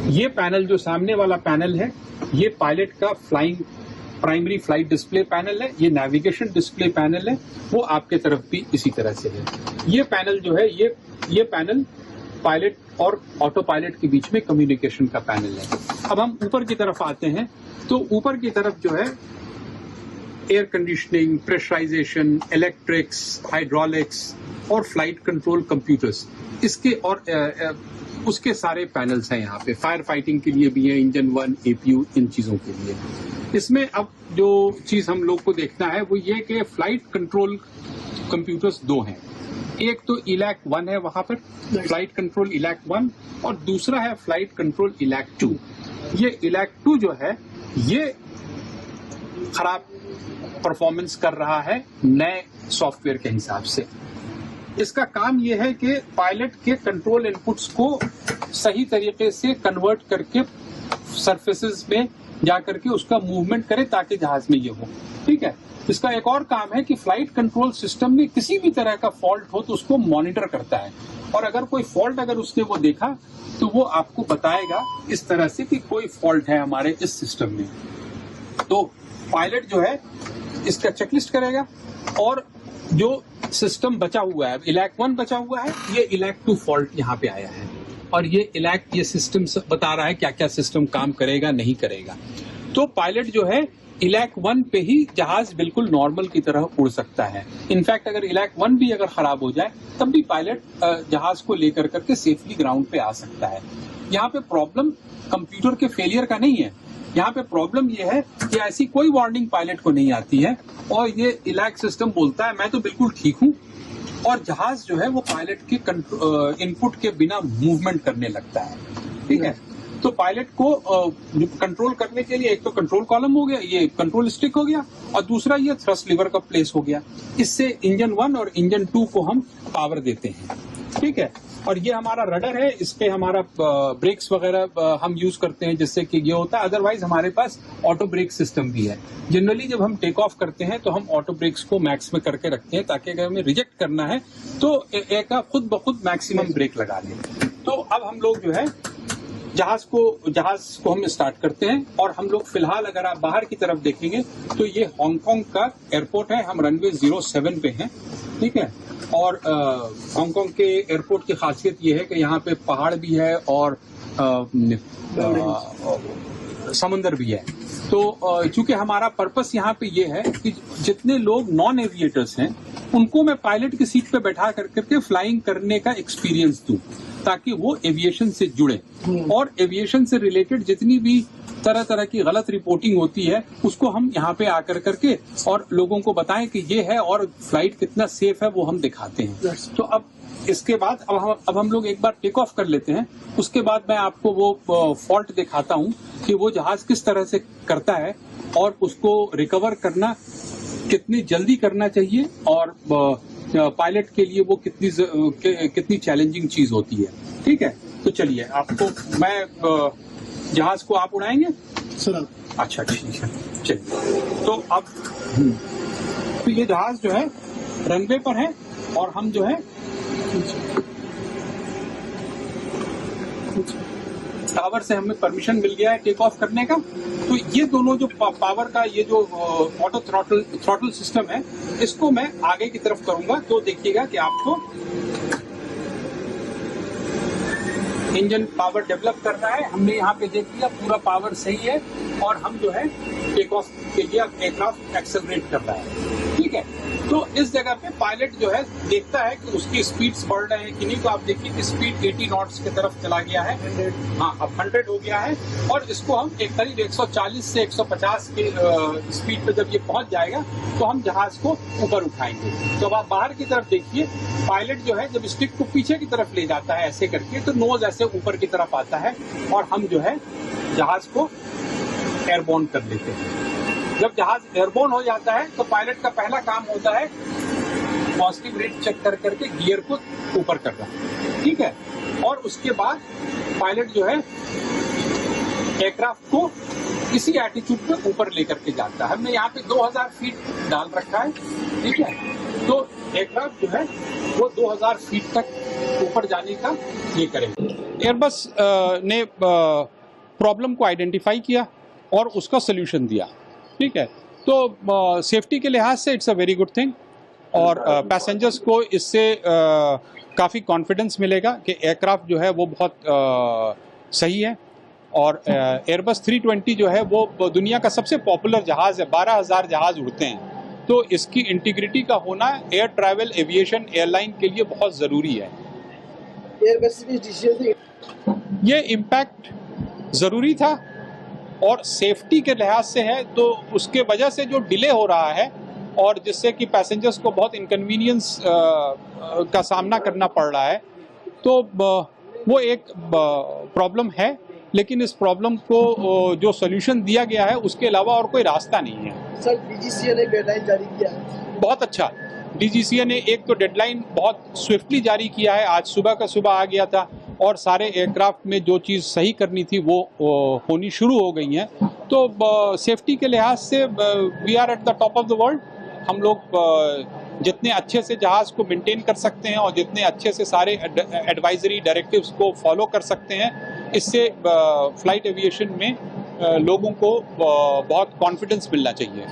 ये पैनल जो सामने वाला पैनल है, ये पायलट का प्राइमरी फ्लाइट डिस्प्ले पैनल है। ये नेविगेशन डिस्प्ले पैनल है, वो आपके तरफ भी इसी तरह से है। ये पैनल जो है, ये पैनल पायलट और ऑटो पायलट के बीच में कम्युनिकेशन का पैनल है। अब हम ऊपर की तरफ आते हैं, तो ऊपर की तरफ जो है air conditioning, pressurisation, electrics, hydraulics और फ्लाइट कंट्रोल कंप्यूटर्स, इसके और उसके सारे पैनल्स हैं यहाँ पे। फायर फाइटिंग के लिए भी है, इंजन 1, एपीयू, इन चीजों के लिए। इसमें अब जो चीज हम लोग को देखना है वो ये कि फ्लाइट कंट्रोल कंप्यूटर्स दो हैं। एक तो इलैक 1 है वहां पर, फ्लाइट कंट्रोल इलैक 1, और दूसरा है फ्लाइट कंट्रोल इलैक 2। ये इलैक 2 जो है, ये खराब परफॉर्मेंस कर रहा है नए सॉफ्टवेयर के हिसाब से। इसका काम यह है कि पायलट के कंट्रोल इनपुट्स को सही तरीके से कन्वर्ट करके सरफेसेस में जाकर के उसका मूवमेंट करे ताकि जहाज में ये हो। ठीक है। इसका एक और काम है कि फ्लाइट कंट्रोल सिस्टम में किसी भी तरह का फॉल्ट हो तो उसको मॉनिटर करता है, और अगर कोई फॉल्ट अगर उसने वो देखा तो वो आपको बताएगा इस तरह से कि कोई फॉल्ट है हमारे इस सिस्टम में। तो पायलट जो है इसका चेकलिस्ट करेगा, और जो सिस्टम बचा हुआ है, इलैक 1 बचा हुआ है, ये इलैक 2 फॉल्ट यहाँ पे आया है, और ये सिस्टम बता रहा है क्या क्या सिस्टम काम करेगा नहीं करेगा। तो पायलट जो है इलैक 1 पे ही जहाज बिल्कुल नॉर्मल की तरह उड़ सकता है। इनफैक्ट अगर इलैक 1 भी अगर खराब हो जाए तब भी पायलट जहाज को लेकर करके सेफली ग्राउंड पे आ सकता है। यहाँ पे प्रॉब्लम कंप्यूटर के फेलियर का नहीं है, यहाँ पे प्रॉब्लम ये है कि ऐसी कोई वार्निंग पायलट को नहीं आती है, और ये इलैक सिस्टम बोलता है मैं तो बिल्कुल ठीक हूँ, और जहाज जो है वो पायलट के इनपुट के बिना मूवमेंट करने लगता है। ठीक है। तो पायलट को कंट्रोल करने के लिए एक तो कंट्रोल कॉलम हो गया, ये कंट्रोल स्टिक हो गया, और दूसरा ये थ्रस्ट लीवर का प्लेस हो गया। इससे इंजन 1 और इंजन 2 को हम पावर देते हैं। ठीक है। और ये हमारा रडर है, इस पे हमारा ब्रेक्स वगैरह हम यूज करते हैं जिससे कि ये होता है। अदरवाइज हमारे पास ऑटो ब्रेक सिस्टम भी है। जनरली जब हम टेक ऑफ करते हैं तो हम ऑटो ब्रेक्स को मैक्स में करके रखते हैं, ताकि अगर हमें रिजेक्ट करना है तो एक खुद ब खुद मैक्सिमम ब्रेक लगा लें। तो अब हम लोग जो है जहाज को हम स्टार्ट करते हैं, और हम लोग फिलहाल अगर आप बाहर की तरफ देखेंगे तो ये हांगकांग का एयरपोर्ट है। हम रनवे 07 पे हैं। ठीक है। और हांगकांग के एयरपोर्ट की खासियत ये है कि यहाँ पे पहाड़ भी है और समुंदर भी है। तो चूंकि हमारा पर्पस यहाँ पे ये है कि जितने लोग नॉन एविएटर्स हैं उनको मैं पायलट की सीट पे बैठा करके फ्लाइंग करने का एक्सपीरियंस दूं, ताकि वो एविएशन से जुड़े, और एविएशन से रिलेटेड जितनी भी तरह की गलत रिपोर्टिंग होती है उसको हम यहाँ पे आकर करके और लोगों को बताएं कि ये है, और फ्लाइट कितना सेफ है वो हम दिखाते हैं। तो अब इसके बाद अब हम लोग एक बार टेक ऑफ कर लेते हैं। उसके बाद मैं आपको वो फॉल्ट दिखाता हूँ कि वो जहाज किस तरह से करता है, और उसको रिकवर करना कितनी जल्दी करना चाहिए, और पायलट के लिए वो कितनी चैलेंजिंग चीज होती है। ठीक है। तो चलिए, आपको मैं जहाज को आप उड़ाएंगे सर? अच्छा, ठीक है, चलिए। तो अब तो ये जहाज जो है रनवे पर है, और हम जो है टावर से हमें परमिशन मिल गया है टेक ऑफ करने का। तो ये दोनों जो पावर का ये जो ऑटो थ्रॉटल सिस्टम है, इसको मैं आगे की तरफ करूंगा, तो देखिएगा कि आपको इंजन पावर डेवलप कर रहा है। हमने यहाँ पे देख लिया पूरा पावर सही है, और हम जो है टेक ऑफ के लिए एयरक्राफ्ट एक्सेलरेट कर रहा है। ठीक है। तो इस जगह पे पायलट जो है देखता है कि उसकी स्पीड्स बढ़ रहे हैं कि नहीं। तो आप देखिए कि स्पीड 80 नॉट्स की तरफ चला गया है। हाँ, अब 100 हो गया है, और इसको हम एक करीब 140 से 150 के स्पीड पे जब ये पहुंच जाएगा तो हम जहाज को ऊपर उठाएंगे। तो अब आप बाहर की तरफ देखिए, पायलट जो है जब स्टिक को पीछे की तरफ ले जाता है ऐसे करके, तो नोज ऐसे ऊपर की तरफ आता है, और हम जो है जहाज को एयरबोर्न कर लेते हैं। जब जहाज एयरबोर्न हो जाता है तो पायलट का पहला काम होता है पॉजिटिव रेट चेक कर करके गियर को ऊपर करना। ठीक है। और उसके बाद पायलट जो है एयरक्राफ्ट को इसी एटीट्यूड पे ऊपर लेकर के जाता है। हमने यहाँ पे 2000 फीट डाल रखा है। ठीक है। तो एयरक्राफ्ट जो है वो 2000 फीट तक ऊपर जाने का ये करेगा। एयरबस ने प्रॉब्लम को आइडेंटिफाई किया और उसका सोल्यूशन दिया। ठीक है, तो सेफ्टी के लिहाज से it's a very good thing और पैसेंजर्स को इससे काफ़ी कॉन्फिडेंस मिलेगा कि एयरक्राफ्ट जो है वो बहुत सही है। और एयरबस 320 जो है वो दुनिया का सबसे पॉपुलर जहाज़ है, 12,000 जहाज़ उड़ते हैं, तो इसकी इंटीग्रिटी का होना एयर ट्रैवल एविएशन एयरलाइन के लिए बहुत ज़रूरी है। एयरबस के डिसीजन ये इम्पैक्ट ज़रूरी था और सेफ्टी के लिहाज से है, तो उसके वजह से जो डिले हो रहा है और जिससे कि पैसेंजर्स को बहुत इनकन्वीनियंस का सामना करना पड़ रहा है, तो वो एक प्रॉब्लम है, लेकिन इस प्रॉब्लम को जो सोल्यूशन दिया गया है उसके अलावा और कोई रास्ता नहीं है। सर, डीजीसीए ने डेडलाइन जारी किया है। बहुत अच्छा, डीजीसीए ने एक तो डेडलाइन बहुत स्विफ्टली जारी किया है, आज सुबह का सुबह आ गया था और सारे एयरक्राफ्ट में जो चीज़ सही करनी थी वो होनी शुरू हो गई हैं। तो सेफ्टी के लिहाज से we are at the top of the world. हम लोग जितने अच्छे से जहाज़ को मेंटेन कर सकते हैं और जितने अच्छे से सारे एडवाइजरी डायरेक्टिव्स को फॉलो कर सकते हैं, इससे फ्लाइट एविएशन में लोगों को बहुत कॉन्फिडेंस मिलना चाहिए।